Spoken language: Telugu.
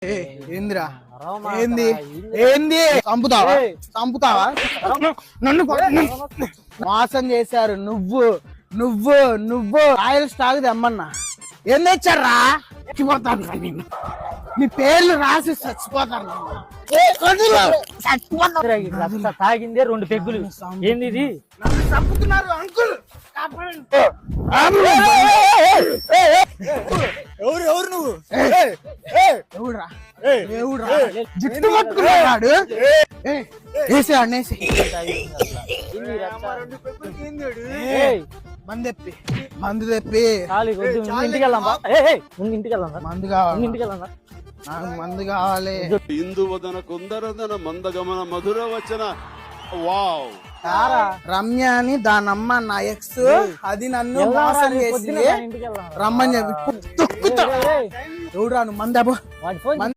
ఏందిరా ఏంది ఏంది చంపుతావా చంపుతావా నన్ను మోసం చేశారు నువ్వు నువ్వు నువ్వు ఆయిల్ స్టాక్ తెమ్మన్నా ఏం తెచ్చారా చచ్చిపోతాను నీ పేర్లు రాసి చచ్చిపోతాను తాగిందే 2 పెగ్గులు ఏంది ఇది నన్ను చంపుతున్నారు అంకుల్ ఎవరు ఎవరు నువ్వు ఎవడురా ఎవడురా జుట్టు పట్టుకున్నాడు వేసే అన్నేసి మందు తెప్పి మందు తెప్పి మందు కావాలి నాకు మందు కావాలి ఇందువదన కుందరదన మందగమన మధుర వచన వావ్ రమ్య అని దానమ్మ నా ఎక్స్ అది నన్ను మోసం చేసి రమ్మని చెప్పి తొక్కుతా ఎవడు రాను మంద